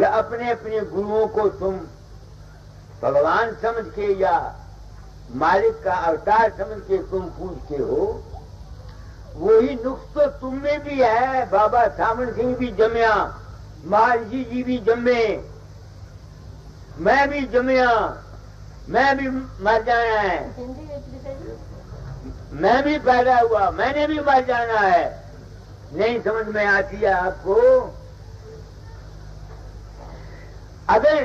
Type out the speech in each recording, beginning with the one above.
یا اپنے اپنے گروؤں کو تم بھگوان سمجھ کے یا مالک کا اوتار سمجھ کے تم پوچھتے ہو، وہی نقص تو تم میں بھی ہے. بابا سامن سنگھ بھی جمیا، مہارشی جی بھی جمے، میں بھی جمیا، میں بھی مر جانا ہے، میں بھی پیدا ہوا، میں نے بھی مر جانا ہے. نہیں سمجھ میں آتی ہے آپ کو؟ اگر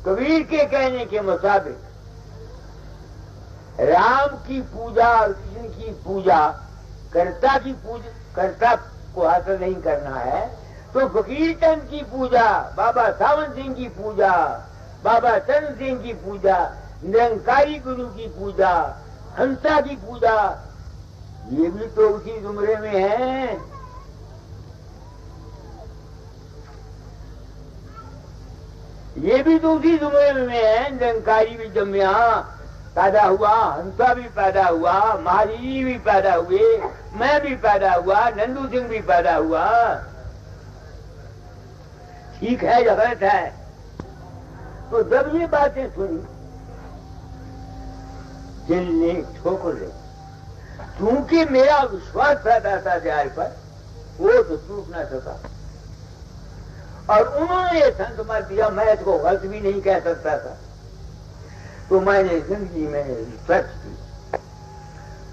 کبیر کے کہنے کے مطابق رام کی پوجا اور کشن کی پوجا کرتا کو حاصل نہیں کرنا ہے، تو فقیر چند کی پوجا، بابا ساون سنگھ کی پوجا، بابا چرن سنگھ کی پوجا، نرنکاری گرو کی پوجا، ہنسا کی پوجا، یہ بھی تو اسی زمرے میں ہیں. یہ بھی تو اسی زمرے میں ہے. نرنکاری بھی جمیا پیدا ہوا، ہنسا بھی پیدا ہوا، مہاجی بھی پیدا ہوئے، میں بھی پیدا ہوا، نندو سنگھ بھی پیدا ہوا. ٹھیک ہے یا غلط ہے؟ تو جب یہ باتیں سنی دل نے ٹھوکر لے، کیونکہ میرا وشواس پیدا تھا دیار پر، وہ تو ٹوٹ نہ سکا. اور انہوں نے یہ سنت مت دیا، میں اس کو غلط بھی نہیں کہہ سکتا تھا. تو میں نے زندگی میں ریسرچ کی،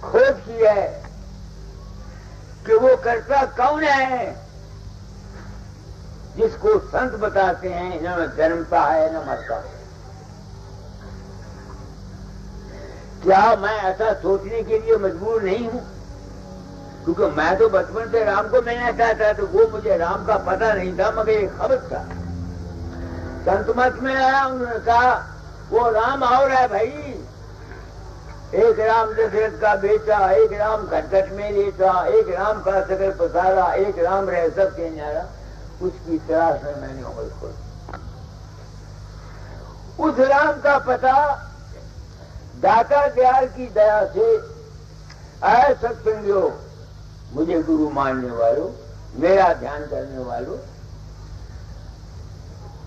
کھوج کی ہے کہ وہ کرتا کون ہے جس کو سنت بتاتے ہیں نہ جنمتا ہے نہ مرتا ہے. کیا میں ایسا سوچنے کے لیے مجبور نہیں ہوں؟ کیونکہ میں تو بچپن سے رام کو ملنا چاہتا تو وہ مجھے رام کا پتہ نہیں تھا، مگر ایک خبر تھا. سنت مت میں آیا، انہوں نے کہا وہ رام اور ہے بھائی، ایک رام دشرت کا بیٹا، ایک رام گھٹ میں لیتا، ایک رام کا سگر پسارا، ایک رام رہ سب کے نارا. اس کی تلاش میں میں نے عمر کھول. اس رام کا پتہ داتا دیار کی دیا سے، اے ستسنگیو، مجھے گرو ماننے والوں، میرا دھیان کرنے والوں،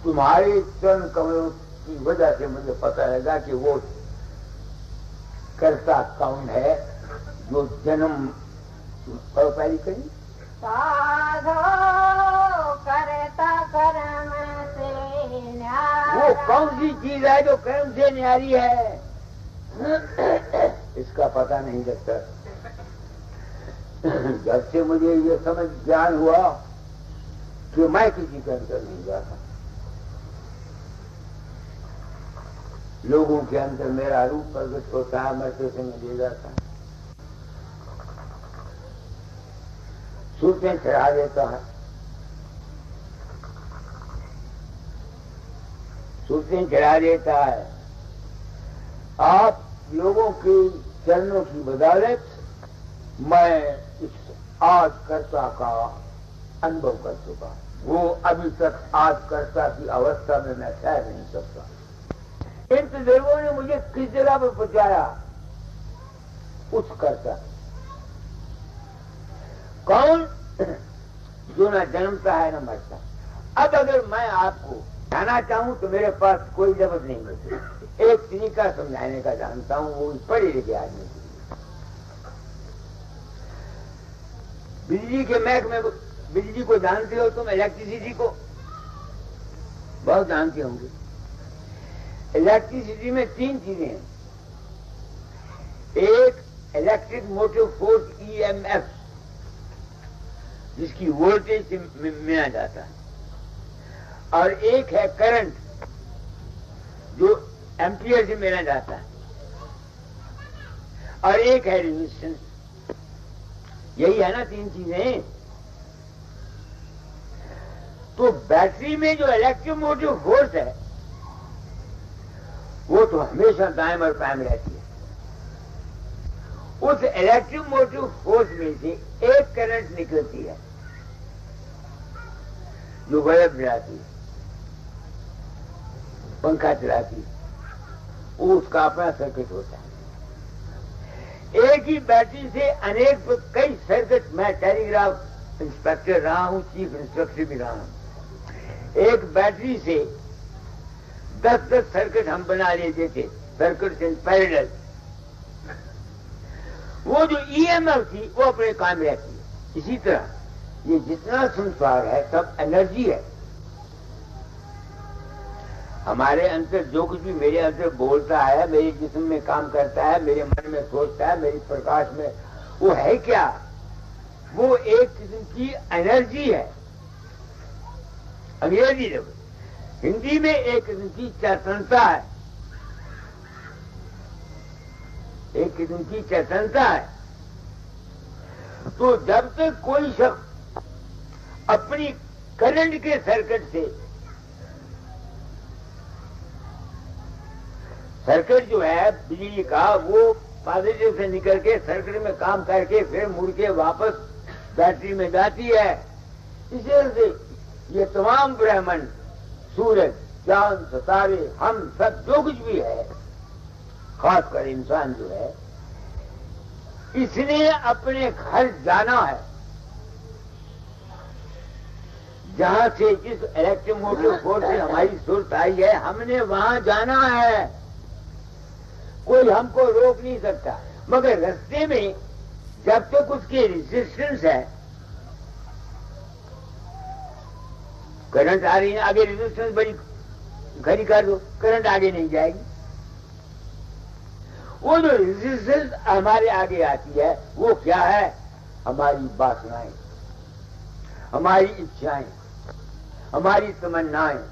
تمہارے چرن کملوں کی وجہ سے مجھے پتہ لگا کہ وہ کرتا کون ہے جو جنم پہلی کری سادھو کرتا کرم سے نیارا. وہ کون سی چیز ہے جو کرم سے نیاری ہے؟ اس کا پتہ نہیں لگتا. جب سے مجھے یہ سمجھ جان ہوا کہ میں کسی کا اندر نہیں جاتا، لوگوں کے اندر میرا روپ پرگٹ ہوتا ہے، میں سے میں دے جاتا ہوں، صورتیں چڑھا دیتا ہے، صورتیں چڑھا دیتا ہے. آپ لوگوں کے چرنوں کی بدولت میں اس آج کرتا کا انبھو کر چکا. وہ ابھی تک آج کرتا کی اوستھا میں ٹھہر نہیں سکتا. ان تجربوں نے مجھے کس جگہ پر پہنچایا؟ اس کرتا کون جو نہ جنمتا ہے نہ مرتا. اب اگر میں آپ کو جانا چاہوں تو میرے پاس کوئی لفظ نہیں ہوتی. ایک طریقہ سمجھانے کا جانتا ہوں، وہ پڑھے لکھے آدمی کے لیے. بجلی کے محکمے کو، بجلی کو جانتے ہو تم، الیکٹریسٹی کو بہت جانتے ہوں گے. الیکٹریسٹی میں تین چیزیں ہیں. ایک الیکٹرک موٹو فورس EMF جس کی وولٹیج سے ملا جاتا ہے، اور ایک ہے کرنٹ جو ایمپیئر سے ملا جاتا ہے، اور ایک ہے ریزسٹنس. یہی ہے نا تین چیزیں. تو بیٹری میں جو الیکٹرک موٹو فورس ہے وہ تو ہمیشہ دائم اور قائم رہتی ہے. اس الیکٹرک موٹو فورس میں سے ایک کرنٹ نکلتی ہے جو بلب جلاتی ہے، پنکھا چلاتی ہے، وہ اس کا اپنا سرکٹ ہوتا ہے. ایک ہی بیٹری سے انیک کئی سرکٹ. میں ٹیلی گراف انسپیکٹر رہا ہوں، چیف انسٹرکٹر بھی رہا ہوں. ایک بیٹری سے 10 سرکٹ ہم بنا لیتے تھے، سرکٹ ان پیریلل. وہ جو ای ایم ایف تھی وہ اپنے کام رہتی ہے. اسی طرح یہ جتنا سنسار ہے سب انرجی ہے. ہمارے اندر جو کچھ بھی میرے اندر بولتا ہے، میرے جسم میں کام کرتا ہے، میرے من میں سوچتا ہے، میری پرکاش میں، وہ ہے کیا؟ وہ ایک قسم کی انرجی ہے. انگریزی لفظ، ہندی میں ایک قسم کی چیتنتا ہے. ایک قسم کی چیتنتا ہے. تو جب تک کوئی شخص اپنی کرنٹ کے سرکٹ سے، سرکٹ جو ہے بجلی کا، وہ پازیٹو سے نکل کے سرکٹ میں کام کر کے پھر مڑ کے واپس بیٹری میں جاتی ہے. اسی وجہ سے یہ تمام برہمن، سورج، چاند، ستارے، ہم سب جو کچھ بھی ہے، خاص کر انسان جو ہے، اس نے اپنے گھر جانا ہے. جہاں سے جس الیکٹرو موٹو فورس سے ہماری صورت آئی ہے، ہم نے وہاں جانا ہے. کوئی ہم کو روک نہیں سکتا. مگر رستے میں جب تک اس کی ریزسٹنس ہے، کرنٹ آ رہی ہے، آگے ریزسٹنس بڑی گھڑی کر دو، کرنٹ آگے نہیں جائے گی. وہ جو ریزسٹنس ہمارے آگے آتی ہے وہ کیا ہے؟ ہماری باسنائیں، ہماری اچھائیں، ہماری تمنائیں،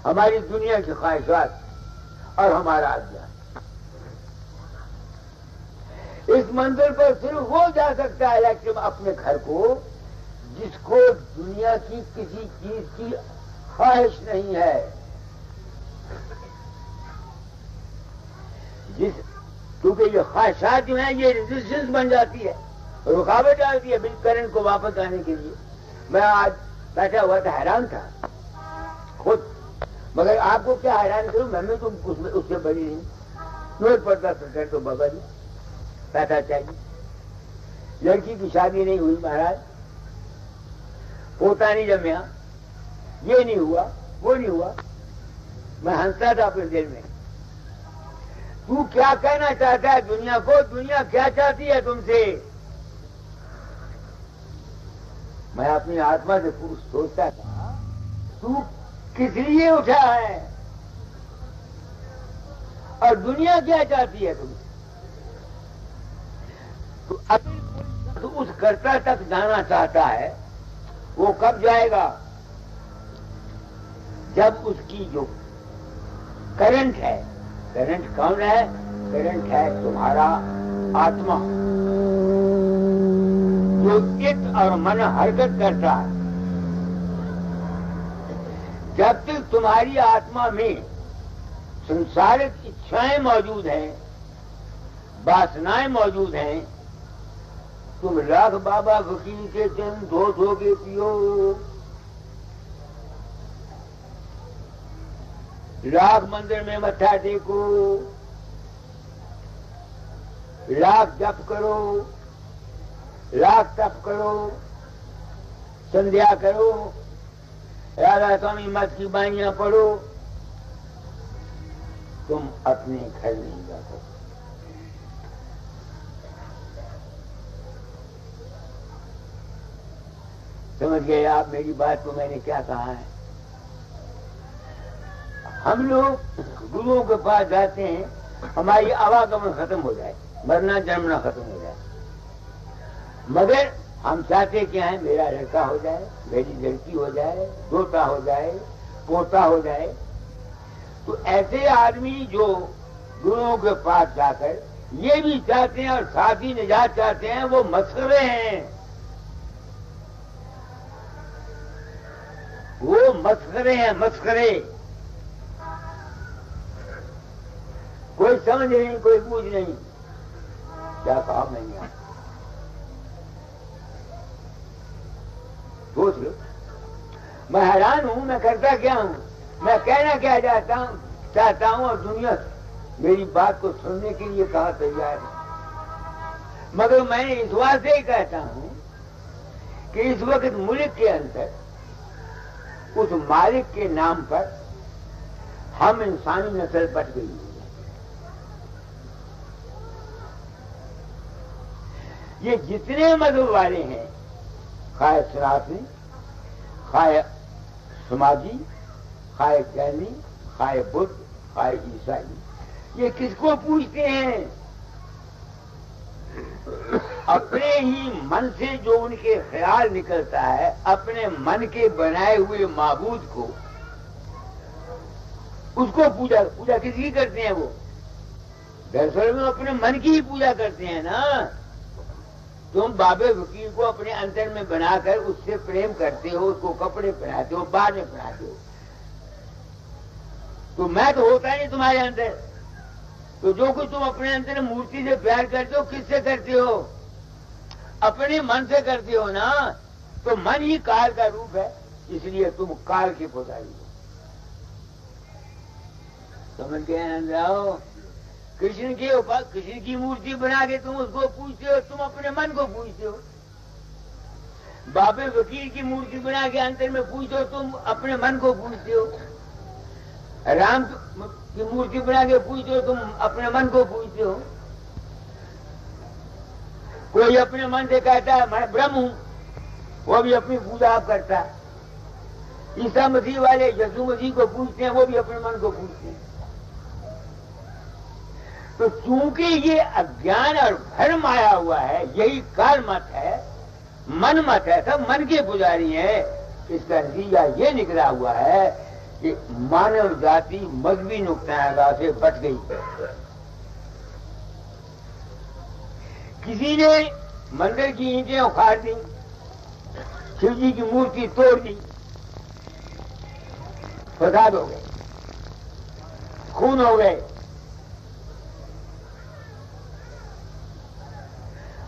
ہماری دنیا کی خواہشات اور ہمارا اجزاء. اس منزل پر صرف وہ جا سکتا ہے الیکٹرم اپنے گھر کو جس کو دنیا کی کسی چیز کی خواہش نہیں ہے. کیونکہ یہ خواہشات جو ہیں یہ ریزسٹنس بن جاتی ہے، رکاوٹ ڈالتی ہے کرنٹ کو واپس آنے کے لیے. میں آج بیٹھا ہوا تھا، حیران تھا خود. مگر آپ کو کیا حیران کروں، میں تو اس سے بڑی نہیں. نوٹ پڑتا سکتا تو بابا جی پیسہ چاہیے. لڑکی کی شادی نہیں ہوئی مہاراج، پوتا نہیں جمیا، یہ نہیں ہوا، وہ نہیں ہوا. میں ہنستا تھا اپنے دل میں. تو کیا کہنا چاہتا ہے دنیا کو؟ دنیا کیا چاہتی ہے تم سے؟ میں اپنی آتما سے سوچتا تھا تو کس لیے اٹھا ہے اور دنیا کیا چاہتی ہے تم سے؟ تو اس کرتا تک جانا چاہتا ہے، وہ کب جائے گا؟ جب اس کی جو کرنٹ ہے، کرنٹ کون ہے؟ کرنٹ ہے تمہارا آتما جو چت اور من حرکت کرتا ہے. جب تک تمہاری آتما میں سنسارک اچھائیں موجود ہیں، واسنائیں موجود ہیں، تم لاکھ بابا فقیر کے چند دھو کے پیو، لاکھ مندر میں متھا ٹیکو، لاکھ جپ کرو، لاکھ تپ کرو، سندھیا کرو، راجا سوامی مت کی بانیاں پڑھو، تم اپنے گھر نہیں جا سکتے. سمجھ گئے آپ میری بات کو؟ میں نے کیا کہا ہے؟ ہم لوگ گروؤں کے پاس جاتے ہیں، ہماری آواگمن ختم ہو جائے، مرنا جنمنا ختم ہو جائے. مگر ہم چاہتے کیا ہیں؟ میرا لڑکا ہو جائے، میری لڑکی ہو جائے، دوتا ہو جائے، پوتا ہو جائے. تو ایسے آدمی جو گروؤں کے پاس جا کر یہ بھی چاہتے ہیں اور ساتھ ہی نجات چاہتے ہیں، وہ مسخرے ہیں. وہ مسخرے ہیں، مسخرے. کوئی سمجھ نہیں، کوئی بوجھ نہیں. کیا کہا میں نے؟ سوچ لو. میں حیران ہوں، میں کرتا کیا ہوں؟ میں کہنا کیا چاہتا ہوں اور دنیا میری بات کو سننے کے لیے کہاں تیار ہے. مگر میں اس واسطے ہی کہتا ہوں کہ اس وقت ملک کے اندر اس مالک کے نام پر ہم انسانی نسل بٹ گئی ہے۔ یہ جتنے مذہب والے ہیں، خواہ سناتنی، خواہ سماجی، خواہ جینی، خواہ بدھ، خواہ عیسائی، یہ کس کو پوچھتے ہیں؟ اپنے ہی من سے جو ان کے خیال نکلتا ہے، اپنے من کے بنائے ہوئے معبود کو، اس کو پوجا کس کی کرتے ہیں؟ وہ دراصل میں اپنے من کی ہی پوجا کرتے ہیں نا۔ تم بابے فقیر کو اپنے اندر میں بنا کر اس سے پریم کرتے ہو، اس کو کپڑے پہناتے ہو، بعد میں پہناتے ہو، تو میں تو ہوتا ہی نہیں تمہارے اندر۔ تو جو کچھ تم اپنے اندر مورتی سے پیار کرتے ہو، کس سے کرتے ہو؟ اپنے من سے کرتے ہو نا۔ تو من ہی کال کا روپ ہے، اس لیے تم کال کے پجاری ہو۔ سمجھ کے آؤ، کرشن کی مورتی بنا کے تم اس کو پوجتے ہو، تم اپنے من کو پوجتے ہو۔ بابے فقیر کی مورتی بنا کے اندر میں پوجتے ہو، تم اپنے من کو پوجتے ہو۔ رام کی مورتی بنا کے پوجتے ہو، تم اپنے من کو پوجتے ہو۔ کوئی اپنے من سے کہتا ہے میں برہم ہوں، وہ بھی اپنی پوجا آپ کرتا ہے۔ عیسیٰ مسیح والے یسوع مسیح کو پوجتے ہیں، وہ بھی اپنے من کو پوجتے ہیں۔ تو چونکہ یہ اگیان اور بھرم آیا ہوا ہے، یہی کال مت ہے، من مت ہے، سب من کے پجاری ہیں۔ اس کا نتیجہ یہ نکلا ہوا ہے کہ مانو ذاتی مذہبی نقطۂ نظر سے بچ گئی۔ کسی نے مندر کی اینٹیں اکھاڑ دی، شیو جی کی مورتی توڑ دی، فساد ہو گئے، خون ہو گئے۔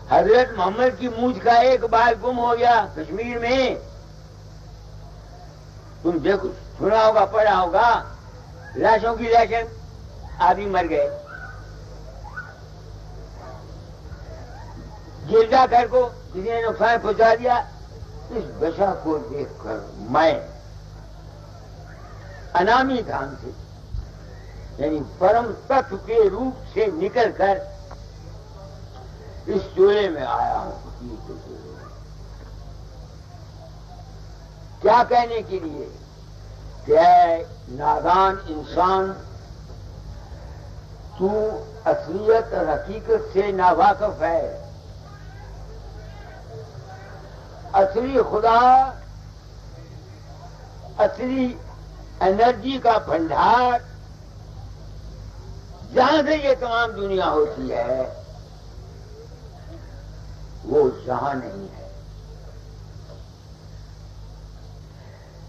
حضرت محمد کی مونچھ کا ایک بال گم ہو گیا کشمیر میں، تم دیکھو، سنا ہوگا، پڑھا ہوگا، لاشوں کی لاشیں، آدمی مر گئے۔ گرجا گھر کو کسی نے نقصان پہنچا دیا۔ اس دشا کو دیکھ کر میں انامی دھام سے، یعنی پرم تتو کے روپ سے نکل کر اس چولہے میں آیا ہوں، کیا کہنے کے لیے کہ اے نادان انسان، تو اصلیت اور حقیقت سے ناواقف ہے۔ اصلی خدا، اصلی انرجی کا بھنڈار، جہاں سے یہ تمام دنیا ہوتی ہے، وہ یہاں نہیں ہے۔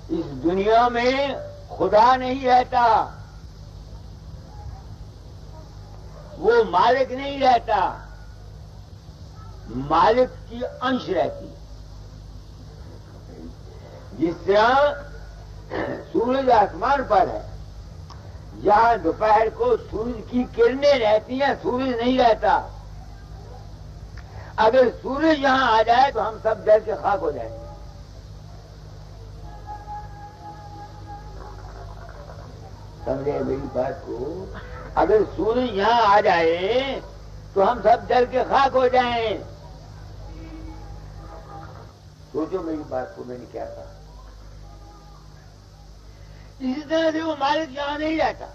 اس دنیا میں خدا نہیں رہتا، وہ مالک نہیں رہتا، مالک کی انش رہتی۔ جس طرح سورج آسمان پر ہے، جہاں دوپہر کو سورج کی کرنیں رہتی ہیں، سورج نہیں رہتا۔ اگر سورج یہاں آ جائے تو ہم سب جل کے خاک ہو جائیں گے۔ سمجھے میری بات کو؟ اگر سورج یہاں آ جائے تو ہم سب جل کے خاک ہو جائیں۔ سوچو میری بات کو، میں نے کیا کہا۔ اسی طرح سے وہ مالک یہاں نہیں رہتا،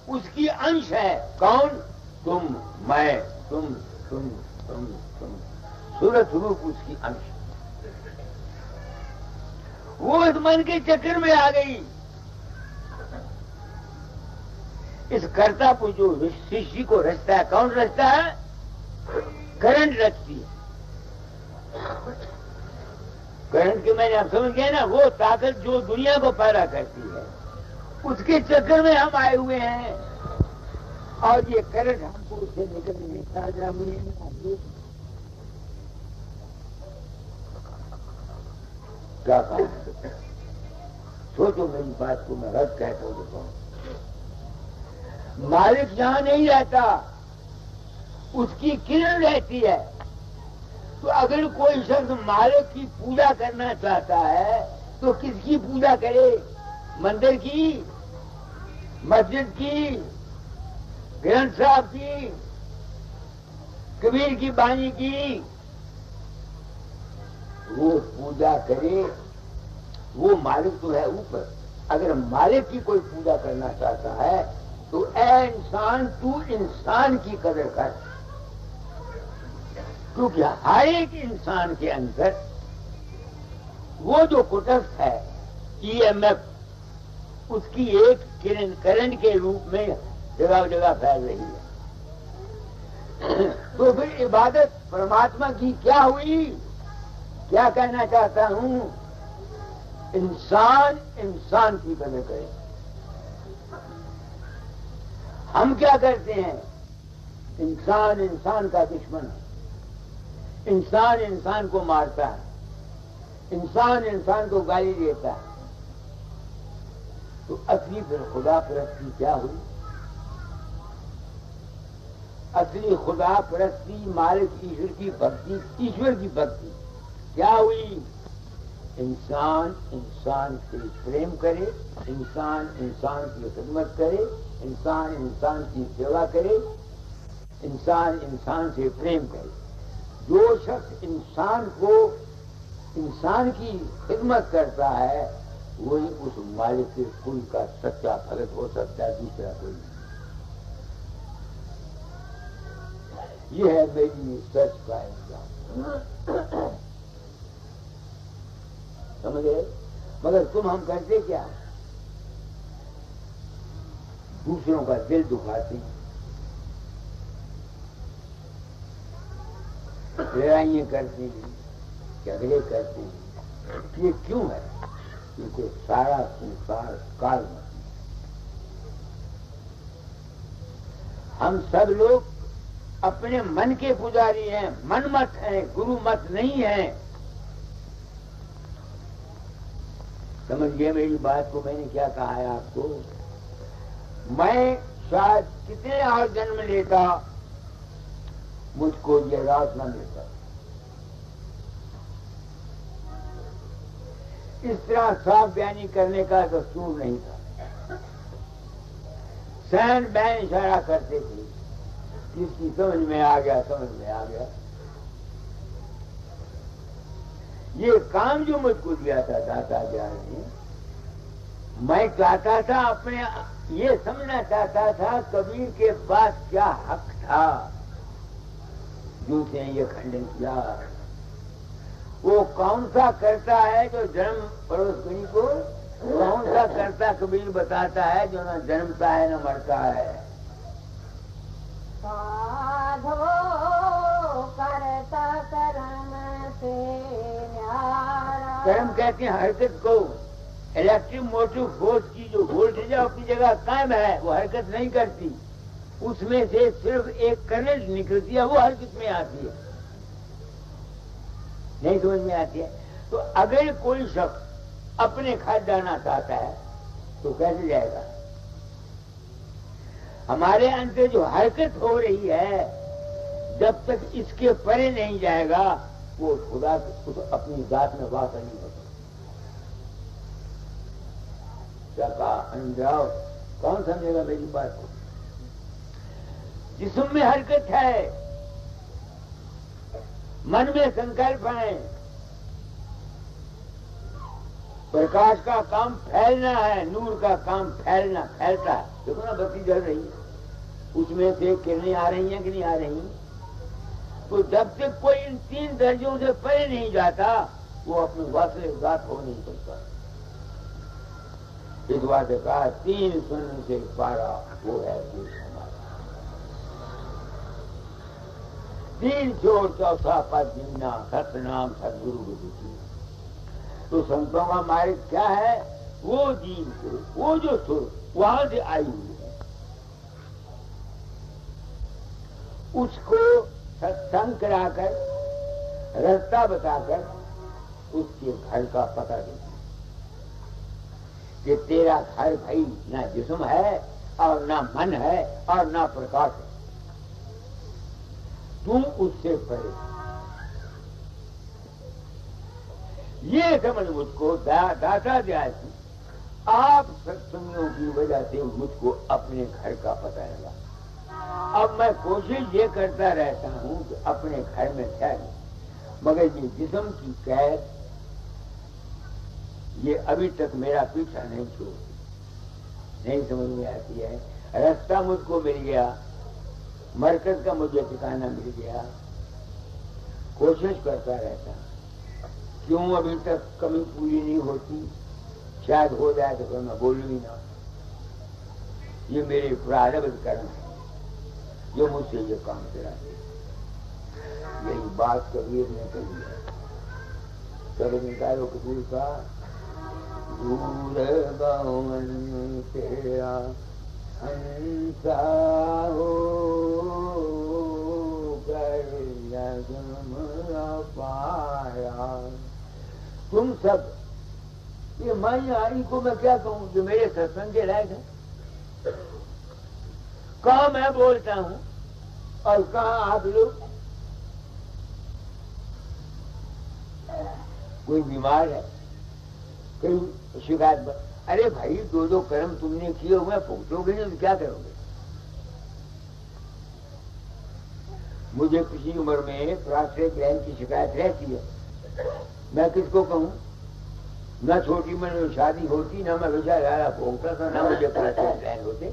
اس کی انش ہے۔ کون؟ تم، میں، تم، صورت روپ اس کی انش۔ وہ اس من کے چکر میں آ گئی۔ اس کرتا کو جو شیشی کو رچتا ہے، کون رچتا ہے؟ کرنٹ رچتی ہے۔ کرنٹ کے میں نے اب سمجھ گیا نا، وہ طاقت جو دنیا کو پیدا کرتی ہے، اس کے چکر میں ہم آئے ہوئے ہیں، اور یہ کرنٹ ہم کو اس سے نکلنے نہیں دیتا۔ کیا کہا؟ سوچو میری بات کو، میں رد کہتا ہوں۔ مالک یہاں نہیں رہتا، اس کی کرن رہتی ہے۔ تو اگر کوئی شخص مالک کی پوجا کرنا چاہتا ہے تو تو کس کی پوجا کرے؟ مندر کی، مسجد کی، گرنتھ صاحب کی، کبیر کی بانی کی؟ وہ پوجا کرے، وہ مالک تو ہے اوپر. اگر مالک کی کوئی پوجا کرنا چاہتا ہے تو اے انسان تو انسان کی قدر کر، کیونکہ ہر ایک انسان کے اندر وہ جو کٹسٹ ہے ای ایم ایف، اس کی ایک کرنٹ کے روپ میں جگہ جگہ پھیل رہی ہے. تو پھر عبادت پرماتما کی کیا ہوئی؟ کیا کہنا چاہتا ہوں؟ انسان انسان کی قدر کرے. ہم کیا کرتے ہیں؟ انسان انسان کا دشمن ہے، انسان انسان کو مارتا ہے، انسان انسان کو گالی دیتا ہے. تو اصلی پھر خدا پرستی کیا ہوئی؟ اصلی خدا پرستی مالک ایشور کی بھکتی، ایشور کی بھکتی کیا ہوئی؟ انسان انسان سے پریم کرے، انسان انسان کی خدمت کرے، انسان انسان کی سیوا کرے، انسان انسان سے پریم کرے. جو شخص انسان کو انسان کی خدمت کرتا ہے وہی اس مالک کے کل کا سچا بھگت ہو سکتا ہے، دوسرا کوئی نہیں. یہ ہے میری سچ کا انسان. سمجھے؟ مگر تم ہم کرتے کیا؟ دوسروں کا دل دکھاتے، لڑائیاں کرتے ہیں، جھگڑے کرتے ہیں. یہ کیوں ہے؟ کیونکہ سارا سنسار کال مت. ہم سب لوگ اپنے من کے پجاری ہیں، من مت ہیں، گرو مت نہیں ہیں. سمجھیے میری بات کو. میں نے کیا کہا ہے آپ کو؟ میں شاید کتنے اور جنم لیتا مجھ کو یہ راز نہ ملتا. اس طرح صاف بیانی کرنے کا دستور نہیں تھا. سین بین اشارہ کرتے تھے، جس کی سمجھ میں آ گیا سمجھ میں آ گیا. یہ کام جو مجھ کو دیا تھا داتا جان نے، میں چاہتا تھا اپنے یہ سمجھنا چاہتا تھا کبیر کے پاس کیا حق تھا جو سے یہ کھنڈن کیا. وہ کون سا کرتا ہے جو جنم پڑوس گری کو، کون سا کرتا کبیر بتاتا ہے جو نہ جنمتا ہے نہ مرتا ہے. سادھو کرتا کرم سے نیارا. کرم کہتے ہیں حرکت کو. الیکٹرک موٹو فورس کی جو وولٹیج ہے اپنی جگہ قائم ہے، وہ حرکت نہیں کرتی. اس میں سے صرف ایک کرنٹ نکلتی ہے، وہ حرکت میں آتی ہے. نہیں سمجھ میں آتی ہے؟ تو اگر کوئی شخص اپنے کھاد ڈالنا چاہتا ہے تو کیسے جائے گا؟ ہمارے اندر جو حرکت ہو رہی ہے جب تک اس کے پرے نہیں جائے گا وہ خدا اپنی ذات میں واقع نہیں ہوتا. کیا کہا انجاؤ؟ کون سمجھے گا میری بات کو؟ جسم میں حرکت ہے، من میں سنکلپ ہیں، پرکاش کا کام پھیلنا ہے، نور کا کام پھیلتا ہے. دیکھو نا بتی جل رہی ہے، اس میں سے کرنیں آ رہی ہیں کہ نہیں آ رہی؟ تو جب تک کوئی ان 3 درجوں سے پرے نہیں جاتا وہ اپنے واصل ذات ہو نہیں سکتا. اس بات نے کہا 3 سننے سے پارا وہ ہے دیش ہمارا. 3 چھوڑ چوتھا پد جینا، ست نام سدگرو بدھی. تو سنتوں کا مالک کیا ہے؟ وہ دین کو، وہ جو سر وہاں سے آئی ہوئی ہے، اس کو ستسنگ کرا کر رستہ بتا کر اس کے گھر کا پتہ دیتی کہ تیرا گھر بھائی نہ جسم ہے اور نہ من ہے اور نہ پرکاش ہے، تم اس سے پڑے. یہ سمجھ مجھ کو داتا دیا تھی آپ ستسنگوں کی وجہ سے مجھ کو اپنے گھر کا پتہ لگا. اب میں کوشش یہ کرتا رہتا ہوں کہ اپنے گھر میں ٹھہروں، مگر یہ جسم کی قید یہ ابھی تک میرا پیچھا نہیں چھوڑتی، نہیں سمجھ میں آتی ہے. راستہ مجھ کو مل گیا، مرکز کا مجھے ٹھکانہ مل گیا، کوشش کرتا رہتا کیوں ابھی تک کمی پوری نہیں ہوتی. شاید ہو جائے تو پھر میں بولوں ہی نہ. یہ میرے پراربدھ کرم ہے جو مجھ سے یہ کام کراتے. یہی بات کبیر نے کہی ہے. کبھی نکالو کبیر کا دور گون تیرا ہنسا ہو کر لگم پایا. تم سب یہ مائی آئی کو میں کیا کہوں جو میرے ستسنگ کے لائق ہے. کہاں میں بولتا ہوں اور کہاں آپ لوگ. کوئی بیمار ہے کوئی شکایت ارے بھائی دو کرم تم نے کیے ہوئے پہنچو گے نہیں تو کیا کرو گے. مجھے کسی عمر میں پراسٹریٹ گرہن کی شکایت رہتی ہے. میں کس کو کہوں؟ نہ چھوٹی میں شادی ہوتی نہ میں وجہ لالا پھونکتا تھا نہ مجھے پراسٹریٹ گرہن ہوتے.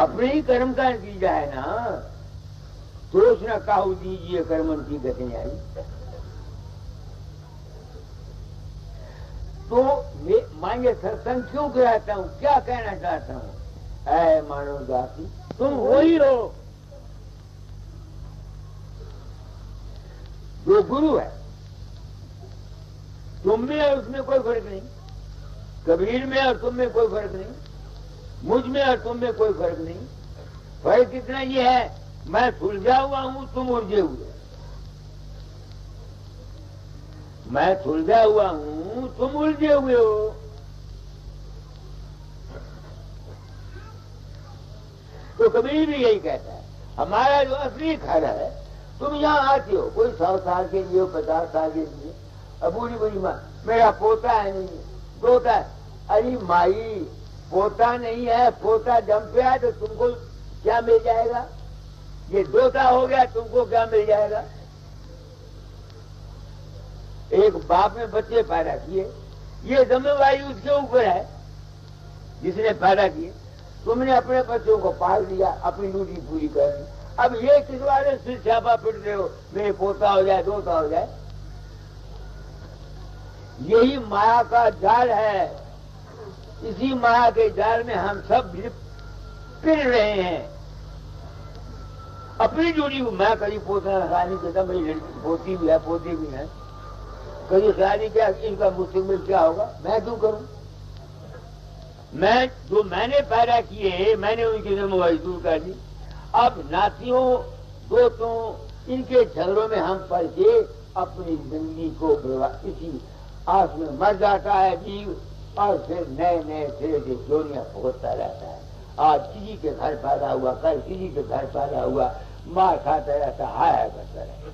اپنے ہی کرم کا نتیجہ ہے نا. دوست نہ کہو دیجیے کرمن کی گتیں آئی. تو میں یہ ستسنگ کیوں کراتا ہوں، کیا کہنا چاہتا ہوں؟ اے مانو داسی تم وہی ہو جو گرو ہے. تم میں اور اس میں کوئی فرق نہیں، کبیر میں اور تم میں کوئی فرق نہیں، مجھ میں اور تم میں کوئی فرق نہیں. فرق اتنا یہ ہے میں سلجھا ہوا ہوں تم الجھے ہوئے. میں سلجھا ہوا ہوں تم الجھے ہوئے ہو. تو کبھی بھی یہی کہتا ہے ہمارا جو اصلی گھر ہے تم یہاں آتے ہو کوئی 100 سال کے لیے 50 سال کے لیے. اب بوڑھی ماں میرا پوتا ہے نہیں پوتا ہے. ارے مائی پوتا نہیں ہے پوتا جم پہ ہے تو تم کو کیا مل جائے گا؟ یہ دوتا ہو گیا تم کو کیا مل جائے گا؟ ایک باپ نے بچے پیدا کیے، یہ ذمہ داری اس کے اوپر ہے جس نے پیدا کیے. تم نے اپنے بچوں کو پال دیا، اپنی ڈیوٹی پوری کر دی. اب یہ کس والے سے چھاپا پٹ رہے ہو میرے پوتا ہو جائے دوتا ہو جائے. یہی مایا کا جال ہے. اسی مایا کے جال میں ہم سب پھر رہے ہیں. اپنی ڈیوٹی کو میں کبھی پوتا خیال نہیں کرتا. میری لڑکی پوتی بھی ہے پوتی بھی ہے. کبھی خیال نہیں کیا ان کا مستقبل کیا ہوگا. میں کیوں کروں؟ میں جو میں نے پیدا کیے میں نے ان کی ذمہ داری دور کر دی. اب ناتیوں دوستوں ان کے جھگڑوں میں ہم پڑ کے اپنی زندگی کو اسی آس میں مر جاتا ہے جیو اور پھر نئے نئے سرے سے چوریاں بھگتتا رہتا ہے. آج کسی کے گھر پیدا ہوا کل کسی کے گھر پیدا ہوا مار کھاتا رہتا ہائے کرتا رہتا.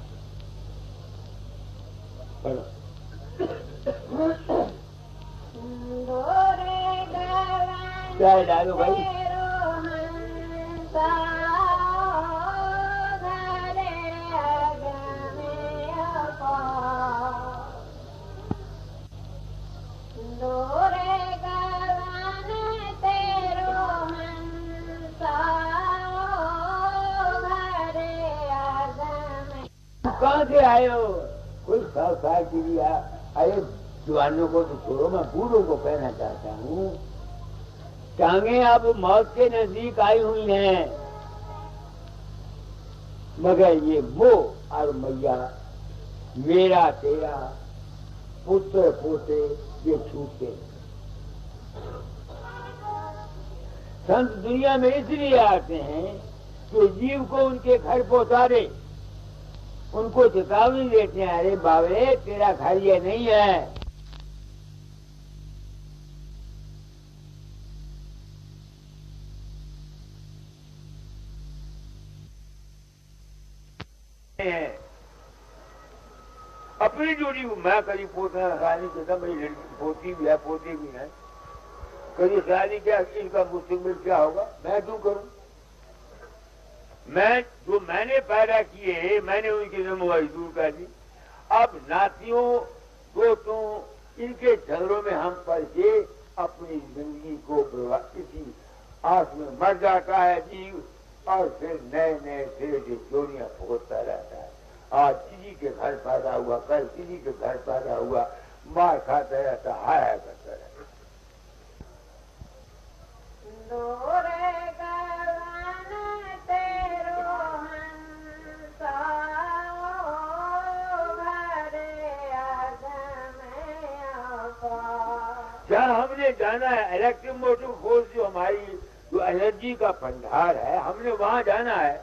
کیا ڈالو بھائی کہاں سے آئے ہو؟ کوئی 100 سال کے لیے ارے جوانوں کو تو چھوڑو میں بوڑھوں کو کہنا چاہتا ہوں ٹانگیں اب موت کے نزدیک آئی ہوئی ہیں مگر یہ موہ اور میا میرا تیرا پتر پوتے یہ چھوٹتے. سنت دنیا میں اس لیے آتے ہیں کہ جیو کو ان کے گھر پہنچا دے. ان کو چیتاونی دیتے ہیں ارے باوے تیرا گھر یہ نہیں ہے. اپنی ڈیوٹی میں کبھی پوتنا خیال نہیں کرتا، میری لڑکی پوتی بھی ہے پوتے بھی ہیں، کبھی خیال نہیں کیا ان کا مستقبل کیا ہوگا، میں کیوں کروں؟ میں نے پیدا کیے میں نے ان کی ذمہ دور کر دی. اب ناتیوں دوستوں ان کے جھگڑوں میں ہم پڑ کے اپنی زندگی کو اسی آس میں مر جاتا ہے جی، اور پھر نئے نئے سرے سے چوریاں بھگتتا رہتا ہے. آج کسی کے گھر پیدا ہوا، کل کسی کے گھر پیدا ہوا، مار کھاتا رہتا، ہائے کرتا رہتا. جہاں ہم نے جانا ہے الیکٹرک موٹر فورس جو ہماری جو انرجی کا بھنڈار ہے، ہم نے وہاں جانا ہے.